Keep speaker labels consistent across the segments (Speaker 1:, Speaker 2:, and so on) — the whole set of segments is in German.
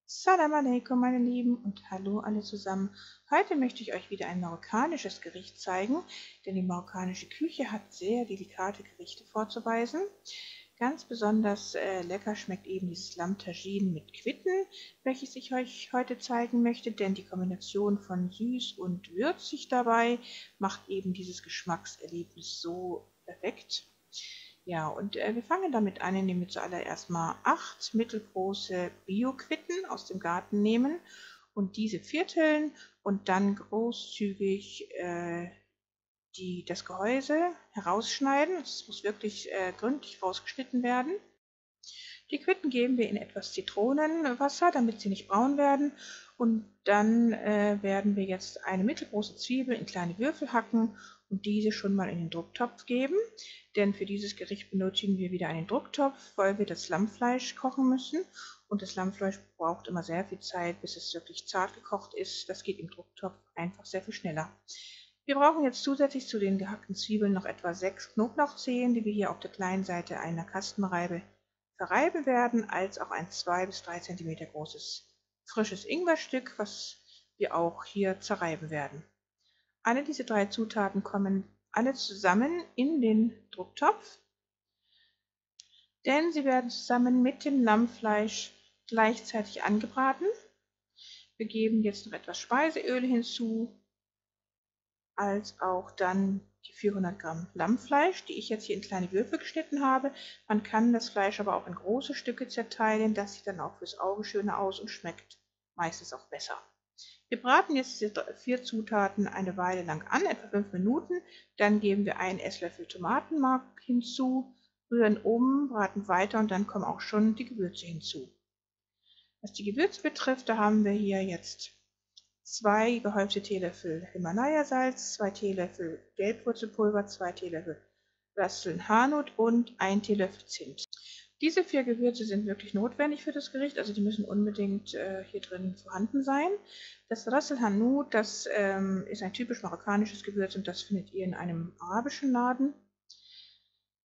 Speaker 1: Salam alaikum, meine Lieben, und hallo alle zusammen. Heute möchte ich euch wieder ein marokkanisches Gericht zeigen, denn die marokkanische Küche hat sehr delikate Gerichte vorzuweisen. Ganz besonders lecker schmeckt eben dieses Lamm Tagine mit Quitten, welches ich euch heute zeigen möchte, denn die Kombination von süß und würzig dabei macht eben dieses Geschmackserlebnis so perfekt. Ja, und wir fangen damit an, indem wir zuallererst mal 8 mittelgroße Bio-Quitten aus dem Garten nehmen und diese vierteln und dann großzügig das Gehäuse herausschneiden. Es muss wirklich gründlich rausgeschnitten werden. Die Quitten geben wir in etwas Zitronenwasser, damit sie nicht braun werden. Und dann werden wir jetzt eine mittelgroße Zwiebel in kleine Würfel hacken und diese schon mal in den Drucktopf geben. Denn für dieses Gericht benötigen wir wieder einen Drucktopf, weil wir das Lammfleisch kochen müssen. Und das Lammfleisch braucht immer sehr viel Zeit, bis es wirklich zart gekocht ist. Das geht im Drucktopf einfach sehr viel schneller. Wir brauchen jetzt zusätzlich zu den gehackten Zwiebeln noch etwa 6 Knoblauchzehen, die wir hier auf der kleinen Seite einer Kastenreibe verreiben werden, als auch ein 2 bis 3 cm großes frisches Ingwerstück, was wir auch hier zerreiben werden. Alle diese 3 Zutaten kommen alle zusammen in den Drucktopf, denn sie werden zusammen mit dem Lammfleisch gleichzeitig angebraten. Wir geben jetzt noch etwas Speiseöl hinzu, als auch dann die 400 Gramm Lammfleisch, die ich jetzt hier in kleine Würfel geschnitten habe. Man kann das Fleisch aber auch in große Stücke zerteilen, das sieht dann auch fürs Auge schöner aus und schmeckt meistens auch besser. Wir braten jetzt diese 4 Zutaten eine Weile lang an, etwa 5 Minuten. Dann geben wir einen Esslöffel Tomatenmark hinzu, rühren um, braten weiter und dann kommen auch schon die Gewürze hinzu. Was die Gewürze betrifft, da haben wir hier jetzt 2 gehäufte Teelöffel Himalaya-Salz, 2 Teelöffel Gelbwurzelpulver, 2 Teelöffel Ras El Hanout und 1 Teelöffel Zimt. Diese 4 Gewürze sind wirklich notwendig für das Gericht, also die müssen unbedingt hier drin vorhanden sein. Das Ras El Hanout, das ist ein typisch marokkanisches Gewürz und das findet ihr in einem arabischen Laden.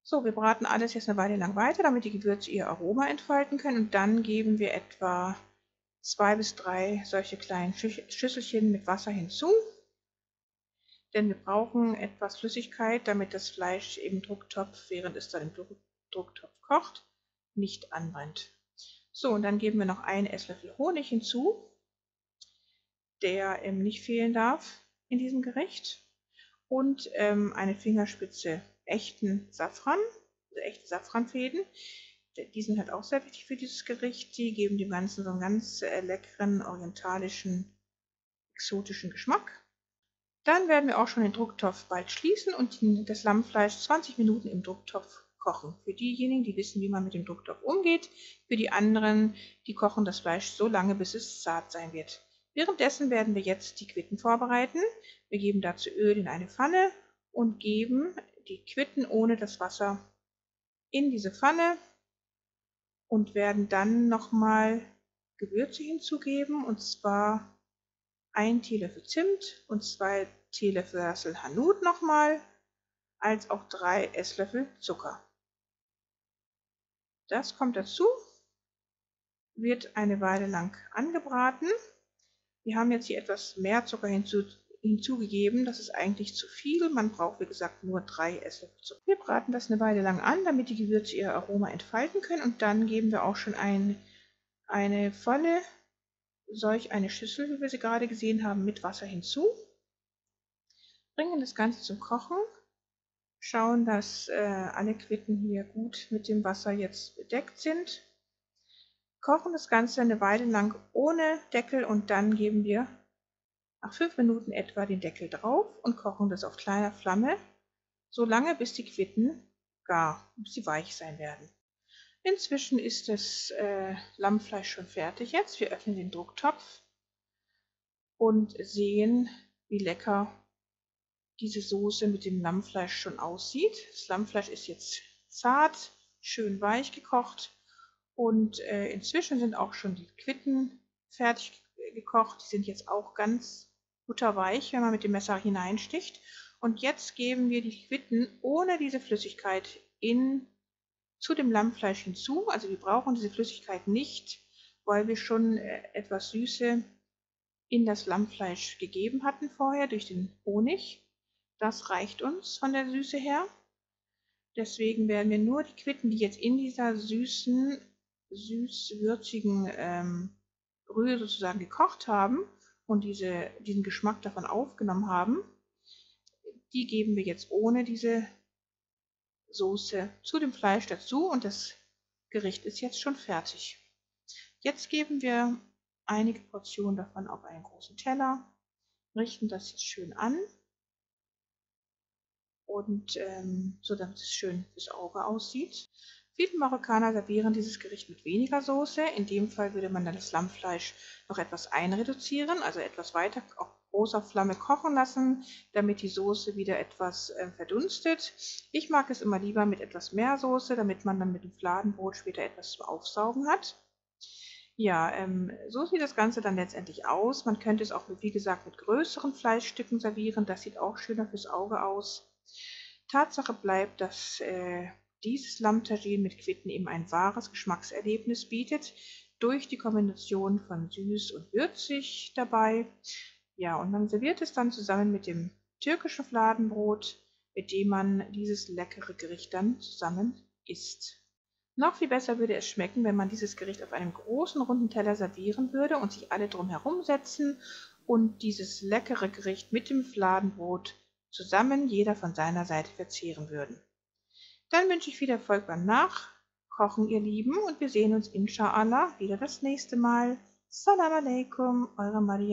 Speaker 1: So, wir braten alles jetzt eine Weile lang weiter, damit die Gewürze ihr Aroma entfalten können, und dann geben wir etwa 2 bis 3 solche kleinen Schüsselchen mit Wasser hinzu, denn wir brauchen etwas Flüssigkeit, damit das Fleisch im Drucktopf, während es dann im Drucktopf kocht, nicht anbrennt. So, und dann geben wir noch einen Esslöffel Honig hinzu, der nicht fehlen darf in diesem Gericht, und eine Fingerspitze echten Safran, also echte Safranfäden. Die sind halt auch sehr wichtig für dieses Gericht. Die geben dem Ganzen so einen ganz leckeren, orientalischen, exotischen Geschmack. Dann werden wir auch schon den Drucktopf bald schließen und das Lammfleisch 20 Minuten im Drucktopf kochen. Für diejenigen, die wissen, wie man mit dem Drucktopf umgeht. Für die anderen, die kochen das Fleisch so lange, bis es zart sein wird. Währenddessen werden wir jetzt die Quitten vorbereiten. Wir geben dazu Öl in eine Pfanne und geben die Quitten ohne das Wasser in diese Pfanne und werden dann nochmal Gewürze hinzugeben, und zwar 1 Teelöffel Zimt und 2 Teelöffel Ras El Hanout nochmal, als auch 3 Esslöffel Zucker. Das kommt dazu, wird eine Weile lang angebraten. Wir haben jetzt hier etwas mehr Zucker hinzugegeben, das ist eigentlich zu viel. Man braucht, wie gesagt, nur 3 Esslöffel Zucker. Wir braten das eine Weile lang an, damit die Gewürze ihr Aroma entfalten können, und dann geben wir auch schon eine volle, solch eine Schüssel, wie wir sie gerade gesehen haben, mit Wasser hinzu. Bringen das Ganze zum Kochen, schauen, dass alle Quitten hier gut mit dem Wasser jetzt bedeckt sind. Kochen das Ganze eine Weile lang ohne Deckel und dann geben wir nach 5 Minuten etwa den Deckel drauf und kochen das auf kleiner Flamme, so lange bis die Quitten gar, bis sie weich sein werden. Inzwischen ist das Lammfleisch schon fertig jetzt. Wir öffnen den Drucktopf und sehen, wie lecker diese Soße mit dem Lammfleisch schon aussieht. Das Lammfleisch ist jetzt zart, schön weich gekocht, und inzwischen sind auch schon die Quitten fertig gekocht. Die sind jetzt auch ganz butterweich, wenn man mit dem Messer hineinsticht. Und jetzt geben wir die Quitten ohne diese Flüssigkeit zu dem Lammfleisch hinzu. Also wir brauchen diese Flüssigkeit nicht, weil wir schon etwas Süße in das Lammfleisch gegeben hatten vorher durch den Honig. Das reicht uns von der Süße her. Deswegen werden wir nur die Quitten, die jetzt in dieser süßen, süß-würzigen Brühe sozusagen gekocht haben und diesen Geschmack davon aufgenommen haben, die geben wir jetzt ohne diese Soße zu dem Fleisch dazu und das Gericht ist jetzt schon fertig. Jetzt geben wir einige Portionen davon auf einen großen Teller, richten das jetzt schön an und so damit es schön fürs Auge aussieht. Viele Marokkaner servieren dieses Gericht mit weniger Soße. In dem Fall würde man dann das Lammfleisch noch etwas einreduzieren, also etwas weiter auf großer Flamme kochen lassen, damit die Soße wieder etwas verdunstet. Ich mag es immer lieber mit etwas mehr Soße, damit man dann mit dem Fladenbrot später etwas zum Aufsaugen hat. Ja, so sieht das Ganze dann letztendlich aus. Man könnte es auch, wie gesagt, mit größeren Fleischstücken servieren. Das sieht auch schöner fürs Auge aus. Tatsache bleibt, dass dieses Lammtagine mit Quitten eben ein wahres Geschmackserlebnis bietet, durch die Kombination von süß und würzig dabei. Ja, und man serviert es dann zusammen mit dem türkischen Fladenbrot, mit dem man dieses leckere Gericht dann zusammen isst. Noch viel besser würde es schmecken, wenn man dieses Gericht auf einem großen runden Teller servieren würde und sich alle drumherum setzen und dieses leckere Gericht mit dem Fladenbrot zusammen jeder von seiner Seite verzehren würden. Dann wünsche ich viel Erfolg beim Nachkochen, ihr Lieben, und wir sehen uns inshallah wieder das nächste Mal. Salam alaikum, eure Maria.